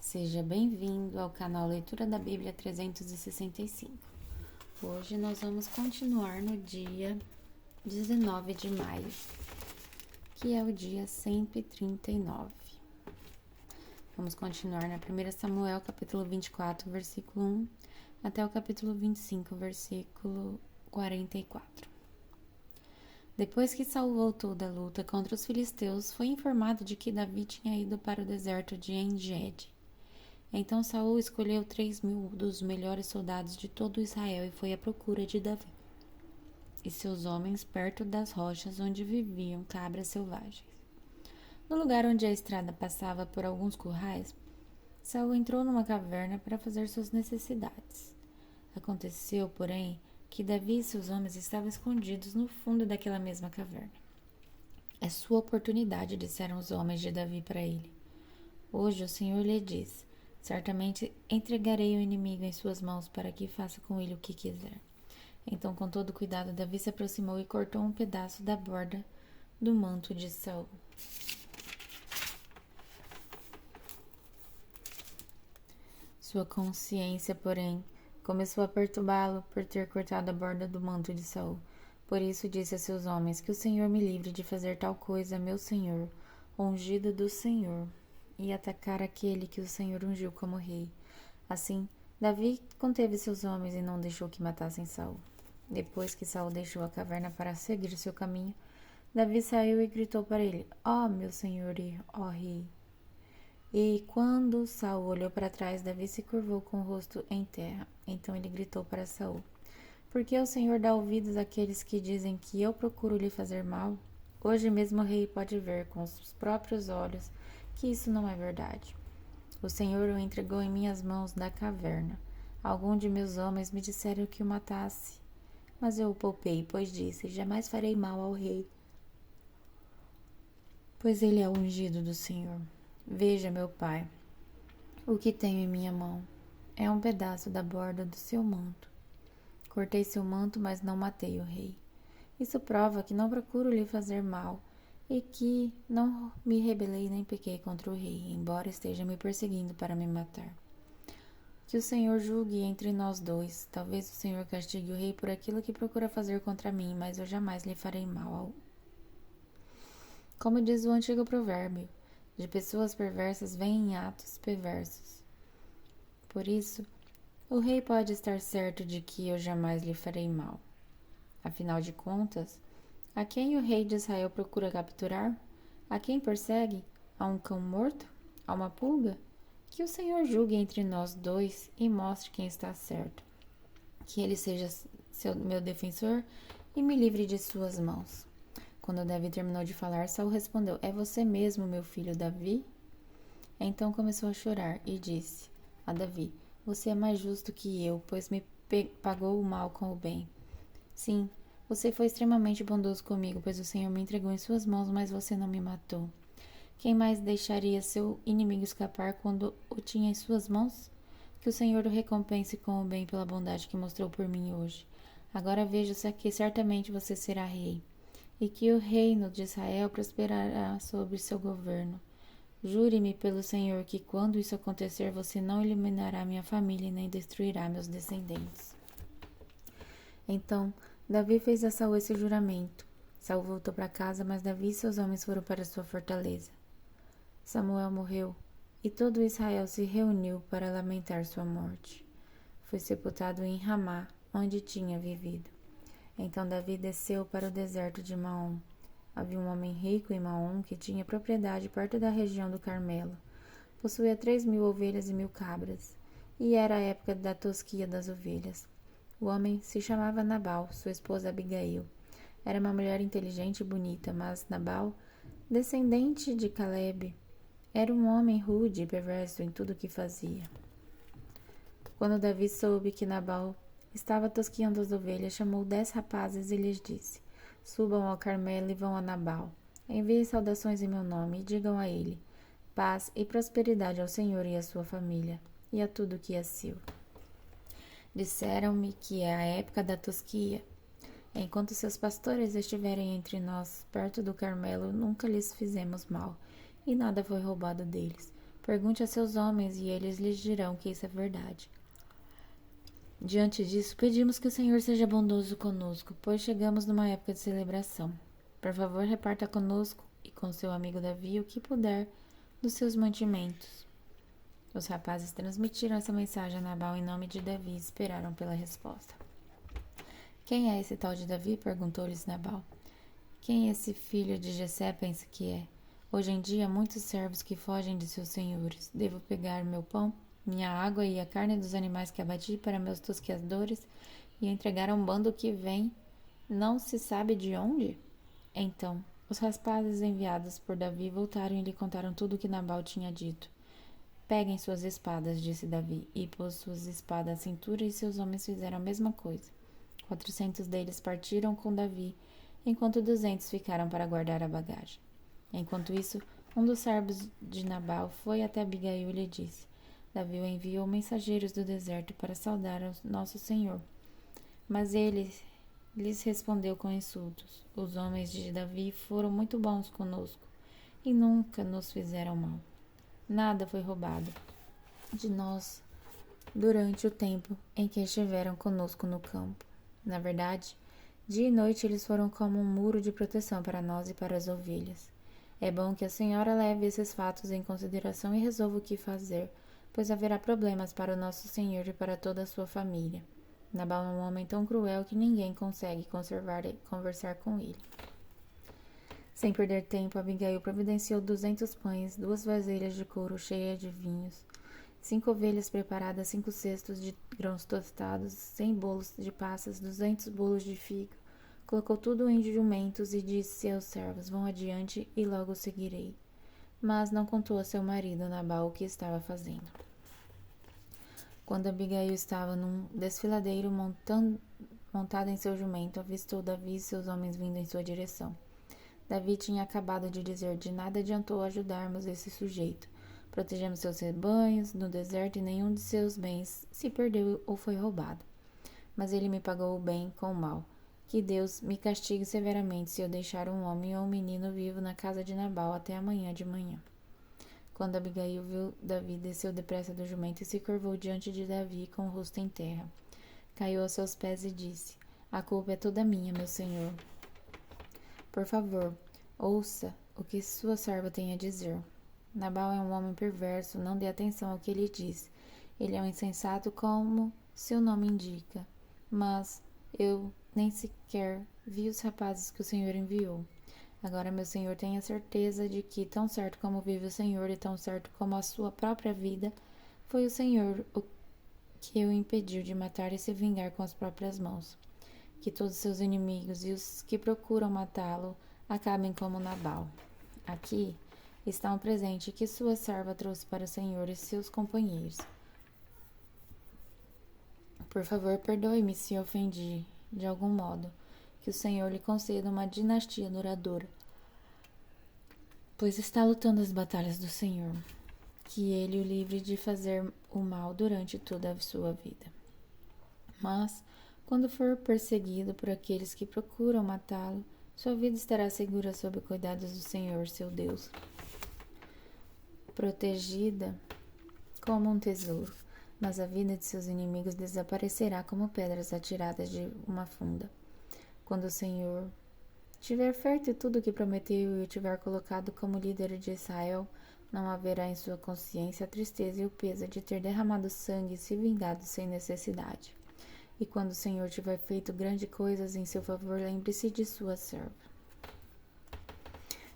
Seja bem-vindo ao canal Leitura da Bíblia 365. Hoje nós vamos continuar no dia 19 de maio, que é o dia 139. Vamos continuar na 1 Samuel, capítulo 24, versículo 1, até o capítulo 25, versículo 44. Depois que Saul voltou da luta contra os filisteus, foi informado de que Davi tinha ido para o deserto de En-Gedi. Então Saul escolheu 3.000 dos melhores soldados de todo Israel e foi à procura de Davi e seus homens perto das rochas onde viviam cabras selvagens. No lugar onde a estrada passava por alguns currais, Saul entrou numa caverna para fazer suas necessidades. Aconteceu, porém, que Davi e seus homens estavam escondidos no fundo daquela mesma caverna. É sua oportunidade, disseram os homens de Davi para ele. Hoje o Senhor lhe diz: certamente entregarei o inimigo em suas mãos para que faça com ele o que quiser. Então, com todo cuidado, Davi se aproximou e cortou um pedaço da borda do manto de Saul. Sua consciência, porém, começou a perturbá-lo por ter cortado a borda do manto de Saul. Por isso disse a seus homens: que o Senhor me livre de fazer tal coisa, meu senhor, ungido do Senhor, e atacar aquele que o Senhor ungiu como rei. Assim, Davi conteve seus homens e não deixou que matassem Saul. Depois que Saul deixou a caverna para seguir seu caminho, Davi saiu e gritou para ele: ó meu senhor e ó rei. E quando Saul olhou para trás, Davi se curvou com o rosto em terra. Então ele gritou para Saul: por que o Senhor dá ouvidos àqueles que dizem que eu procuro lhe fazer mal? Hoje mesmo o rei pode ver com os próprios olhos que isso não é verdade. O Senhor o entregou em minhas mãos da caverna. Alguns de meus homens me disseram que o matasse, mas eu o poupei, pois disse: jamais farei mal ao rei, pois ele é o ungido do Senhor. Veja, meu pai, o que tenho em minha mão. É um pedaço da borda do seu manto. Cortei seu manto, mas não matei o rei. Isso prova que não procuro lhe fazer mal e que não me rebelei nem pequei contra o rei, embora esteja me perseguindo para me matar. Que o Senhor julgue entre nós dois. Talvez o Senhor castigue o rei por aquilo que procura fazer contra mim, mas eu jamais lhe farei mal. Como diz o antigo provérbio, de pessoas perversas vêm atos perversos. Por isso, o rei pode estar certo de que eu jamais lhe farei mal. Afinal de contas, a quem o rei de Israel procura capturar? A quem persegue? A um cão morto? A uma pulga? Que o Senhor julgue entre nós dois e mostre quem está certo. Que ele seja meu defensor e me livre de suas mãos. Quando Davi terminou de falar, Saul respondeu: é você mesmo, meu filho Davi? Então começou a chorar e disse a Davi: você é mais justo que eu, pois me pagou o mal com o bem. Sim, você foi extremamente bondoso comigo, pois o Senhor me entregou em suas mãos, mas você não me matou. Quem mais deixaria seu inimigo escapar quando o tinha em suas mãos? Que o Senhor o recompense com o bem pela bondade que mostrou por mim hoje. Agora vejo que certamente você será rei, e que o reino de Israel prosperará sobre seu governo. Jure-me pelo Senhor que quando isso acontecer, você não eliminará minha família e nem destruirá meus descendentes. Então, Davi fez a Saul esse juramento. Saul voltou para casa, mas Davi e seus homens foram para sua fortaleza. Samuel morreu, e todo Israel se reuniu para lamentar sua morte. Foi sepultado em Ramá, onde tinha vivido. Então Davi desceu para o deserto de Maom. Havia um homem rico em Maom que tinha propriedade perto da região do Carmelo. Possuía 3.000 ovelhas e 1.000 cabras, e era a época da tosquia das ovelhas. O homem se chamava Nabal, sua esposa Abigail. Era uma mulher inteligente e bonita, mas Nabal, descendente de Calebe, era um homem rude e perverso em tudo o que fazia. Quando Davi soube que Nabal estava tosquiando as ovelhas, chamou 10 rapazes e lhes disse: subam ao Carmelo e vão a Nabal. Enviem saudações em meu nome e digam a ele: paz e prosperidade ao Senhor e à sua família, e a tudo que é seu. Disseram-me que é a época da tosquia. Enquanto seus pastores estiverem entre nós, perto do Carmelo, nunca lhes fizemos mal, e nada foi roubado deles. Pergunte a seus homens e eles lhes dirão que isso é verdade. Diante disso, pedimos que o Senhor seja bondoso conosco, pois chegamos numa época de celebração. Por favor, reparta conosco e com seu amigo Davi o que puder dos seus mantimentos. Os rapazes transmitiram essa mensagem a Nabal em nome de Davi e esperaram pela resposta. Quem é esse tal de Davi? Perguntou-lhes Nabal. Quem esse filho de Jessé pensa que é? Hoje em dia, muitos servos que fogem de seus senhores. Devo pegar meu pão, minha água e a carne dos animais que abati para meus tosqueadores e entregar a um bando que vem, não se sabe de onde? Então, os rapazes enviados por Davi voltaram e lhe contaram tudo o que Nabal tinha dito. Peguem suas espadas, disse Davi, e pôs suas espadas à cintura, e seus homens fizeram a mesma coisa. 400 deles partiram com Davi, enquanto 200 ficaram para guardar a bagagem. Enquanto isso, um dos servos de Nabal foi até Abigail e lhe disse: Davi enviou mensageiros do deserto para saudar o nosso senhor. Mas ele lhes respondeu com insultos. Os homens de Davi foram muito bons conosco e nunca nos fizeram mal. Nada foi roubado de nós durante o tempo em que estiveram conosco no campo. Na verdade, dia e noite eles foram como um muro de proteção para nós e para as ovelhas. É bom que a senhora leve esses fatos em consideração e resolva o que fazer, pois haverá problemas para o nosso senhor e para toda a sua família. Nabal é um homem tão cruel que ninguém consegue conversar com ele. Sem perder tempo, Abigail providenciou 200 pães, 2 vasilhas de couro cheias de vinhos, 5 ovelhas preparadas, 5 cestos de grãos tostados, 100 bolos de passas, 200 bolos de figo. Colocou tudo em jumentos e disse aos servos: Vão adiante e logo seguirei. Mas não contou a seu marido Nabal o que estava fazendo. Quando Abigail estava num desfiladeiro montada em seu jumento, avistou Davi e seus homens vindo em sua direção. Davi tinha acabado de dizer: De nada adiantou ajudarmos esse sujeito. Protegemos seus rebanhos no deserto e nenhum de seus bens se perdeu ou foi roubado. Mas ele me pagou o bem com o mal. Que Deus me castigue severamente se eu deixar um homem ou um menino vivo na casa de Nabal até amanhã de manhã. Quando Abigail viu Davi, desceu depressa do jumento e se curvou diante de Davi com o rosto em terra. Caiu aos seus pés e disse: A culpa é toda minha, meu senhor. Por favor, ouça o que sua serva tem a dizer. Nabal é um homem perverso, não dê atenção ao que ele diz. Ele é um insensato como seu nome indica. Mas eu nem sequer vi os rapazes que o Senhor enviou. Agora, meu senhor, tenha certeza de que, tão certo como vive o Senhor e tão certo como a sua própria vida, foi o Senhor o que o impediu de matar e se vingar com as próprias mãos. Que todos seus inimigos e os que procuram matá-lo acabem como Nabal. Aqui está um presente que sua serva trouxe para o Senhor e seus companheiros. Por favor, perdoe-me se ofendi de algum modo. Que o Senhor lhe conceda uma dinastia duradoura, pois está lutando as batalhas do Senhor. Que ele o livre de fazer o mal durante toda a sua vida. Mas, quando for perseguido por aqueles que procuram matá-lo, sua vida estará segura sob os cuidados do Senhor, seu Deus, protegida como um tesouro. Mas a vida de seus inimigos desaparecerá como pedras atiradas de uma funda. Quando o Senhor tiver feito tudo o que prometeu e o tiver colocado como líder de Israel, não haverá em sua consciência a tristeza e o peso de ter derramado sangue e se vingado sem necessidade. E quando o Senhor tiver feito grandes coisas em seu favor, lembre-se de sua serva.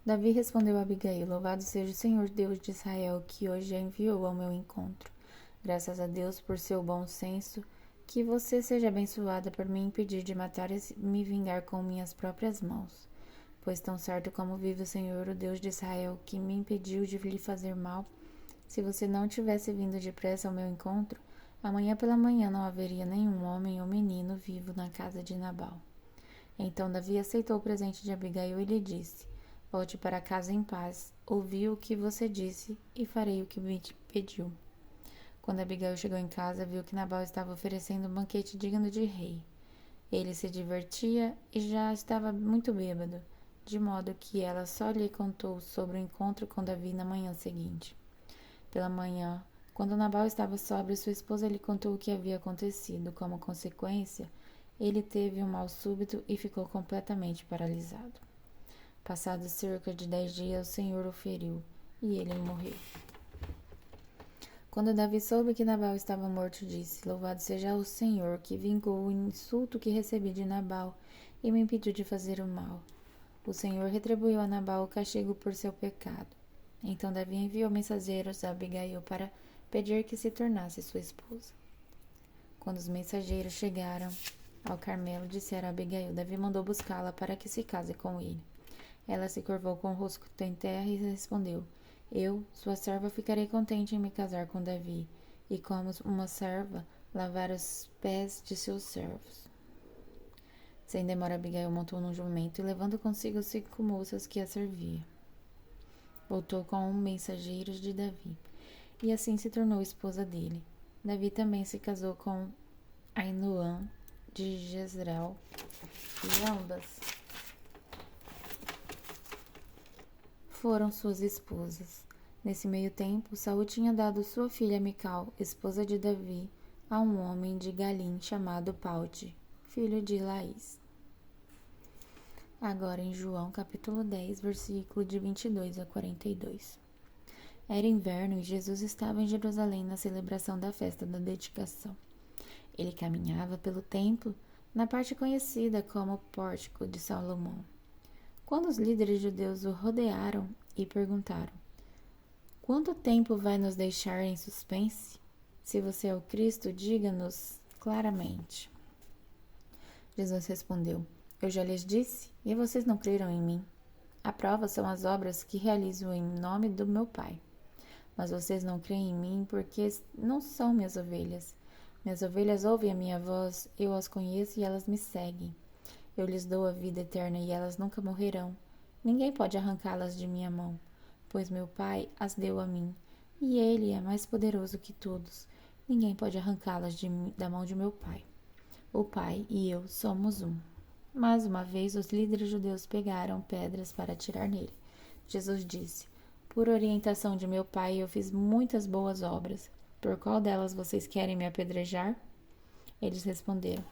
Davi respondeu a Abigail: Louvado seja o Senhor Deus de Israel, que hoje a enviou ao meu encontro. Graças a Deus por seu bom senso, que você seja abençoada por me impedir de matar e me vingar com minhas próprias mãos. Pois tão certo como vive o Senhor, o Deus de Israel, que me impediu de lhe fazer mal, se você não tivesse vindo depressa ao meu encontro, amanhã pela manhã não haveria nenhum homem ou menino vivo na casa de Nabal. Então Davi aceitou o presente de Abigail e lhe disse: Volte para casa em paz, ouvi o que você disse e farei o que me pediu. Quando Abigail chegou em casa, viu que Nabal estava oferecendo um banquete digno de rei. Ele se divertia e já estava muito bêbado, de modo que ela só lhe contou sobre o encontro com Davi na manhã seguinte. Pela manhã, quando Nabal estava sóbrio, sua esposa lhe contou o que havia acontecido. Como consequência, ele teve um mal súbito e ficou completamente paralisado. Passados cerca de 10 dias, o Senhor o feriu e ele morreu. Quando Davi soube que Nabal estava morto, disse: Louvado seja o Senhor, que vingou o insulto que recebi de Nabal e me impediu de fazer o mal. O Senhor retribuiu a Nabal o castigo por seu pecado. Então Davi enviou mensageiros a Abigail para pedir que se tornasse sua esposa. Quando os mensageiros chegaram ao Carmelo, disseram a Abigail: Davi mandou buscá-la para que se case com ele. Ela se curvou com o rosto em terra e respondeu: Eu, sua serva, ficarei contente em me casar com Davi, e como uma serva, lavar os pés de seus servos. Sem demora, Abigail montou num jumento e, levando consigo 5 moças que a serviam, voltou com mensageiros de Davi, e assim se tornou esposa dele. Davi também se casou com Ainoã de Jezreel, e ambas foram suas esposas. Nesse meio tempo, Saul tinha dado sua filha Mical, esposa de Davi, a um homem de Galim chamado Palti, filho de Laís. Agora em João capítulo 10, versículo de 22 a 42. Era inverno e Jesus estava em Jerusalém na celebração da festa da dedicação. Ele caminhava pelo templo, na parte conhecida como Pórtico de Salomão, quando os líderes judeus o rodearam e perguntaram: Quanto tempo vai nos deixar em suspense? Se você é o Cristo, diga-nos claramente. Jesus respondeu: Eu já lhes disse, e vocês não creram em mim. A prova são as obras que realizo em nome do meu Pai. Mas vocês não creem em mim porque não são minhas ovelhas. Minhas ovelhas ouvem a minha voz, eu as conheço e elas me seguem. Eu lhes dou a vida eterna e elas nunca morrerão. Ninguém pode arrancá-las de minha mão, pois meu Pai as deu a mim, e ele é mais poderoso que todos. Ninguém pode arrancá-las da mão de meu Pai. O Pai e eu somos um. Mais uma vez, os líderes judeus pegaram pedras para atirar nele. Jesus disse: Por orientação de meu Pai, eu fiz muitas boas obras. Por qual delas vocês querem me apedrejar? Eles responderam: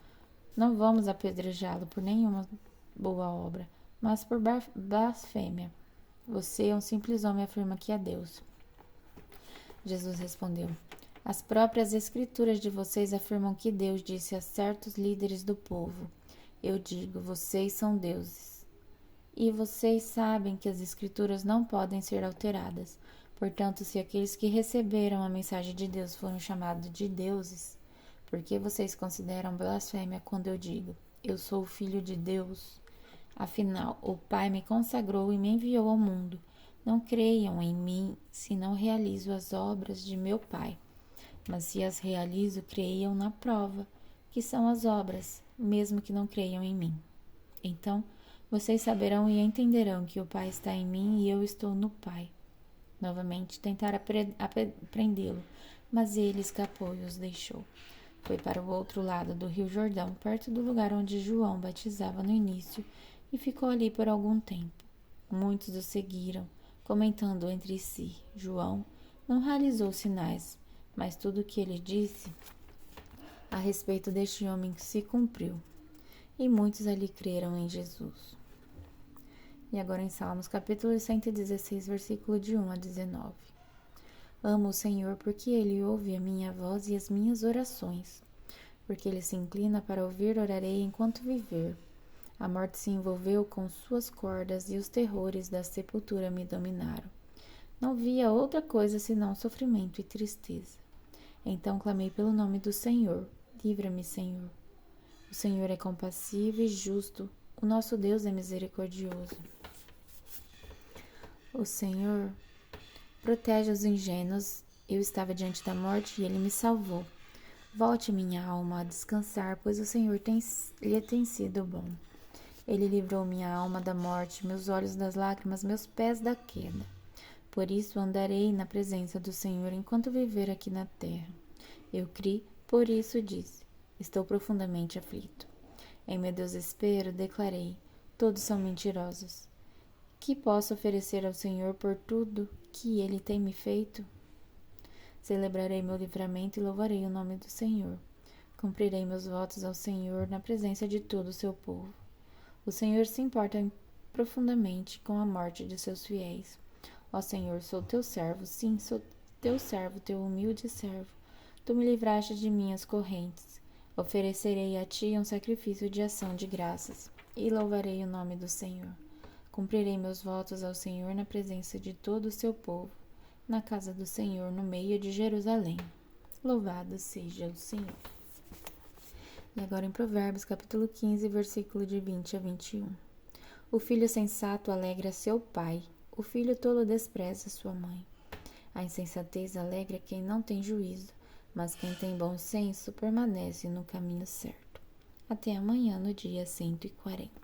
Não vamos apedrejá-lo por nenhuma boa obra, mas por blasfêmia. Você é um simples homem e afirma que é Deus. Jesus respondeu: As próprias escrituras de vocês afirmam que Deus disse a certos líderes do povo: Eu digo, vocês são deuses. E vocês sabem que as escrituras não podem ser alteradas. Portanto, se aqueles que receberam a mensagem de Deus foram chamados de deuses, por que vocês consideram blasfêmia quando eu digo: Eu sou o Filho de Deus? Afinal, o Pai me consagrou e me enviou ao mundo. Não creiam em mim se não realizo as obras de meu Pai. Mas se as realizo, creiam na prova, que são as obras, mesmo que não creiam em mim. Então, vocês saberão e entenderão que o Pai está em mim e eu estou no Pai. Novamente tentaram prendê-lo, mas ele escapou e os deixou. Foi para o outro lado do rio Jordão, perto do lugar onde João batizava no início, e ficou ali por algum tempo. Muitos o seguiram, comentando entre si: João não realizou sinais, mas tudo o que ele disse a respeito deste homem se cumpriu. E muitos ali creram em Jesus. E agora em Salmos, capítulo 116, versículo de 1 a 19. Amo o Senhor porque Ele ouve a minha voz e as minhas orações. Porque Ele se inclina para ouvir, orarei enquanto viver. A morte se envolveu com suas cordas e os terrores da sepultura me dominaram. Não via outra coisa senão sofrimento e tristeza. Então clamei pelo nome do Senhor. Livra-me, Senhor. O Senhor é compassivo e justo. O nosso Deus é misericordioso. O Senhor protege os ingênuos. Eu estava diante da morte e Ele me salvou. Volte minha alma a descansar, pois o Senhor lhe tem sido bom. Ele livrou minha alma da morte, meus olhos das lágrimas, meus pés da queda. Por isso andarei na presença do Senhor enquanto viver aqui na terra. Eu criei, por isso disse: Estou profundamente aflito. Em meu desespero declarei: Todos são mentirosos. Que posso oferecer ao Senhor por tudo que Ele tem me feito? Celebrarei meu livramento e louvarei o nome do Senhor. Cumprirei meus votos ao Senhor na presença de todo o seu povo. O Senhor se importa profundamente com a morte de seus fiéis. Ó Senhor, sou teu servo, sim, sou teu servo, teu humilde servo. Tu me livraste de minhas correntes. Oferecerei a ti um sacrifício de ação de graças e louvarei o nome do Senhor. Cumprirei meus votos ao Senhor na presença de todo o seu povo, na casa do Senhor, no meio de Jerusalém. Louvado seja o Senhor. E agora em Provérbios, capítulo 15, versículo de 20 a 21. O filho sensato alegra seu pai, o filho tolo despreza sua mãe. A insensatez alegra quem não tem juízo, mas quem tem bom senso permanece no caminho certo. Até amanhã, no dia 140.